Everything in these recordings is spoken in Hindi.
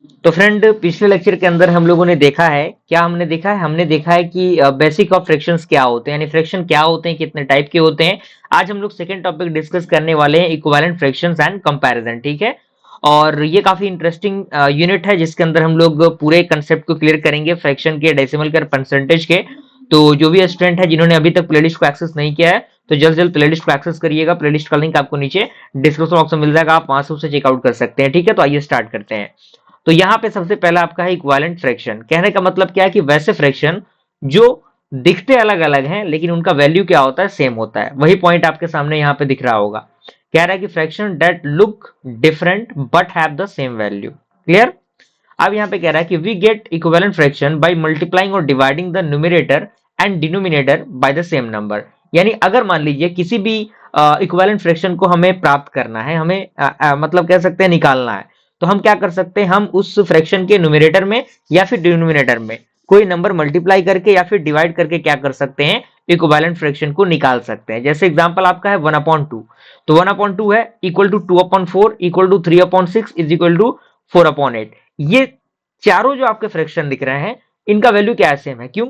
तो फ्रेंड, पिछले लेक्चर के अंदर हम लोगों ने देखा है, क्या हमने देखा है? हमने देखा है कि बेसिक ऑफ फ्रैक्शंस क्या होते हैं, यानी फ्रैक्शन क्या होते हैं, कितने टाइप के होते हैं। आज हम लोग सेकंड टॉपिक डिस्कस करने वाले हैं, इक्विवेलेंट फ्रैक्शंस एंड कंपैरिजन, ठीक है। और ये काफी इंटरेस्टिंग यूनिट है, जिसके अंदर हम लोग पूरे कंसेप्ट को क्लियर करेंगे, फ्रैक्शन के, डेसिमल के, परसेंटेज के। तो जो भी स्टूडेंट है जिन्होंने अभी तक प्लेलिस्ट को एक्सेस नहीं किया है, तो जल्द जल्द प्लेलिस्ट को एक्सेस करिएगा। प्लेलिस्ट का लिंक आपको नीचे डिस्क्रिप्शन बॉक्स में मिल जाएगा, आप वहां से उसे चेकआउट कर सकते हैं, ठीक है। तो आइए स्टार्ट करते हैं। तो यहाँ पे सबसे पहला आपका है इक्विवेलेंट फ्रैक्शन। कहने का मतलब क्या है कि वैसे फ्रैक्शन जो दिखते अलग अलग हैं, लेकिन उनका वैल्यू क्या होता है, सेम होता है। वही पॉइंट आपके सामने यहाँ पे दिख रहा होगा। कह रहा है कि fraction that look different but have the same value. Clear? अब यहाँ पे कह रहा है कि we get equivalent fraction by multiplying और dividing the numerator and denominator by the same number. यानी अगर मान लीजिए किसी भी इक्विवेलेंट फ्रैक्शन को हमें प्राप्त करना है, हमें मतलब कह सकते हैं निकालना है, तो हम क्या कर सकते हैं, हम उस फ्रैक्शन के न्यूमरेटर में या फिर डिनोमिनेटर में कोई नंबर मल्टीप्लाई करके या फिर डिवाइड करके क्या कर सकते हैं, इक्विवेलेंट फ्रैक्शन को निकाल सकते हैं। जैसे एग्जांपल आपका है 1/2। तो 1/2 है equal to 2/4 equal to 3/6 is equal to 4/8। ये चारों जो आपके फ्रैक्शन दिख रहे हैं, इनका वैल्यू क्या है, सेम है। क्यों?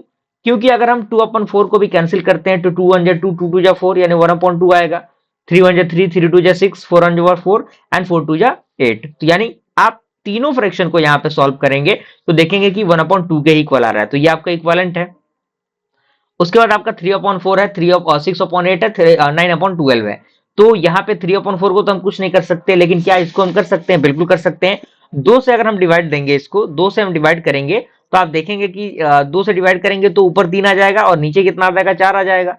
क्योंकि अगर हम 2/4 को भी कैंसिल करते हैं तो 2 1 जा 2, 2 2 जा 4, यानी 1/2 आएगा। 3 1 जा 3, 3 2 जा 6, 4 1 जा 4 एंड 4 2 जा 8। तो यानी आप तीनों फ्रैक्शन को यहां पे सॉल्व करेंगे तो देखेंगे कि 1/2 के इक्वल आ रहा है, तो ये आपका इक्वलेंट है। उसके बाद आपका 3/4 है, 6/8 है, 9/12 है। तो यहाँ पे 3/4 को तो हम कुछ नहीं कर सकते, लेकिन क्या इसको हम कर सकते हैं? बिल्कुल कर सकते हैं। दो से अगर हम डिवाइड देंगे, इसको दो से हम डिवाइड करेंगे, तो आप देखेंगे कि दो से डिवाइड करेंगे तो ऊपर 3 आ जाएगा और नीचे कितना आ जाएगा, 4 आ जाएगा।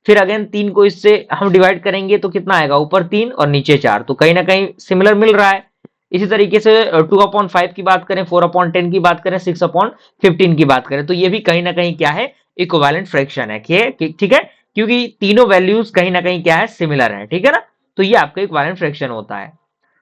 फिर अगेन 3 को इससे हम डिवाइड करेंगे तो कितना आएगा, ऊपर 3 और नीचे 4। तो कहीं ना कहीं सिमिलर मिल रहा है। इसी तरीके से 2/5 की बात करें, 4/10 की बात करें, 6/15 की बात करें, तो ये भी कहीं ना कहीं क्या है, इक्विवेलेंट फ्रैक्शन है। ठीक है, क्योंकि तीनों वैल्यूज कहीं ना कहीं क्या है, सिमिलर है, ठीक है ना। तो ये आपका इक्विवेलेंट फ्रैक्शन होता है।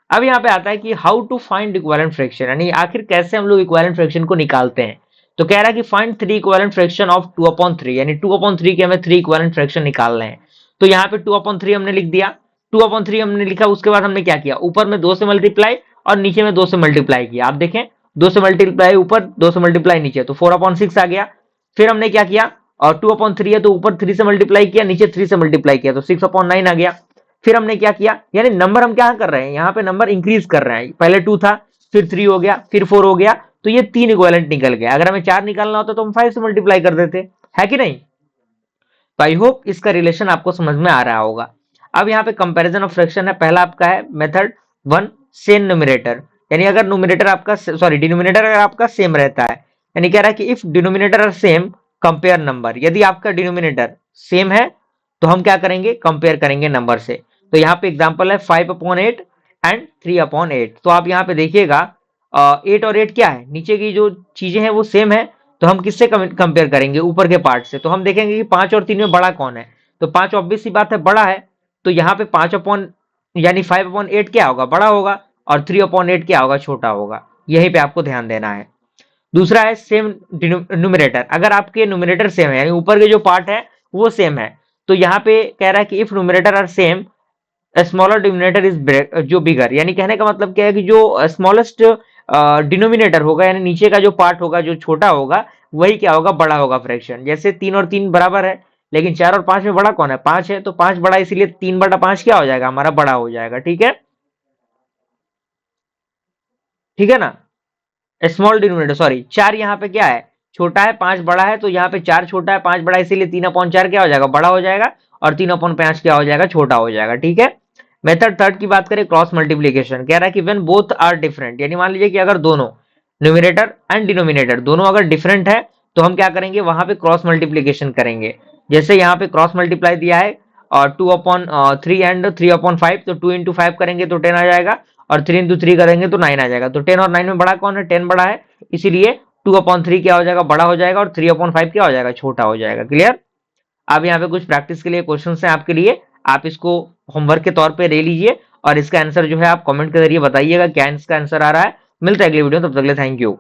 अब यहाँ पे आता है कि how to find equivalent fraction, यानी आखिर कैसे हम लोग इक्विवेलेंट फ्रैक्शन को निकालते हैं। तो कह रहा है कि फाइंड 3 इक्विवेलेंट फ्रैक्शन ऑफ 2/3, यानी 2/3 के हमें 3 इक्विवेलेंट फ्रैक्शन निकालने हैं। तो यहाँ पे 2/3 हमने लिख दिया। 2/3 हमने लिखा, उसके बाद हमने क्या किया, ऊपर में 2 से मल्टीप्लाई और नीचे में 2 से मल्टीप्लाई किया। आप देखें, 2 से मल्टीप्लाई ऊपर, 2 से मल्टीप्लाई नीचे, तो 4/6 आ गया। फिर हमने क्या किया, और 2/3 है तो ऊपर 3 से मल्टीप्लाई किया, नीचे 3 से मल्टीप्लाई किया, तो 6/9 आ गया। फिर हमने क्या किया, यानी नंबर हम क्या कर रहे हैं, यहाँ पे नंबर इंक्रीज कर रहे हैं। पहले 2 था, फिर 3 हो गया, फिर 4 हो गया, तो ये 3 इक्विवेलेंट निकल गया। अगर हमें 4 निकालना होता तो हम 5 से मल्टीप्लाई कर देते, है कि नहीं। तो आई होप इसका रिलेशन आपको समझ में आ रहा होगा। अब यहाँ पे कंपैरिजन ऑफ फ्रैक्शन है। पहला आपका है मेथड 1, सेम न्यूमरेटर। यानी अगर न्यूमरेटर आपका, सॉरी, डिनोमिनेटर अगर आपका सेम रहता है, यानी कह रहा है कि if denominator are same compare number. यदि आपका डिनोमिनेटर सेम है तो हम क्या करेंगे, कंपेयर करेंगे नंबर से। तो यहाँ पे एग्जांपल है 5/8 एंड 3/8। तो आप यहाँ पे देखिएगा 8 और 8 क्या है, नीचे की जो चीजें हैं वो सेम है। तो हम किससे कंपेयर करेंगे, ऊपर के पार्ट से। तो हम देखेंगे कि 5 और 3 में बड़ा कौन है। तो 5 ऑब्वियस सी बात है बड़ा है। तो यहाँ पे 5 अपॉन, यानी 5/8 क्या होगा, बड़ा होगा, और 3/8 क्या होगा, छोटा होगा। यहीं पे आपको ध्यान देना है। दूसरा है सेम न्यूमरेटर। अगर आपके न्यूमरेटर सेम है, यानी ऊपर के जो पार्ट है वो सेम है, तो यहाँ पे कह रहा है कि if numerator are same, smaller denominator is जो बिगर। यानी कहने का मतलब क्या है कि जो स्मॉलेस्ट डिनोमिनेटर होगा, यानी नीचे का जो पार्ट होगा जो छोटा होगा, वही क्या होगा, बड़ा होगा फ्रैक्शन। जैसे 3 और 3 बराबर है, लेकिन 4 और 5 में बड़ा कौन है, 5 है। तो 5 बड़ा, इसीलिए 3/5 क्या हो जाएगा, हमारा बड़ा हो जाएगा। ठीक है, ठीक है ना। स्मॉल डिनोमिनेटर, सॉरी, 4 यहाँ पे क्या है, छोटा है, 5 बड़ा है। तो यहाँ पे 4 छोटा है, 5 बड़ा है, इसीलिए 3/4 क्या हो जाएगा, बड़ा हो जाएगा, और 3/5 क्या हो जाएगा, छोटा हो जाएगा। ठीक है। मेथड थर्ड की बात करें, क्रॉस मल्टीप्लीकेशन। कह रहा है कि व्हेन बोथ आर डिफरेंट, यानी मान लीजिए कि अगर दोनों न्यूमिनेटर एंड डिनोमिनेटर दोनों अगर डिफरेंट है, तो हम क्या करेंगे, वहां पे क्रॉस मल्टीप्लीकेशन करेंगे। जैसे यहाँ पे क्रॉस मल्टीप्लाई दिया है, और 2/3 एंड 3/5, तो 2 इंटू 5 करेंगे तो 10 आ जाएगा, और 3 इंटू 3 करेंगे तो 9 आ जाएगा। तो 10 और 9 में बड़ा कौन है, 10 बड़ा है, इसीलिए 2/3 क्या हो जाएगा, बड़ा हो जाएगा, और 3/5 क्या हो जाएगा, छोटा हो जाएगा। क्लियर। अब यहाँ पे कुछ प्रैक्टिस के लिए क्वेश्चन हैं आपके लिए, आप इसको होमवर्क के तौर पे ले लीजिए, और इसका आंसर जो है आप कमेंट के जरिए बताइएगा क्या इसका आंसर आ रहा है। मिलता है अगली वीडियो, तब तक के लिए थैंक यू।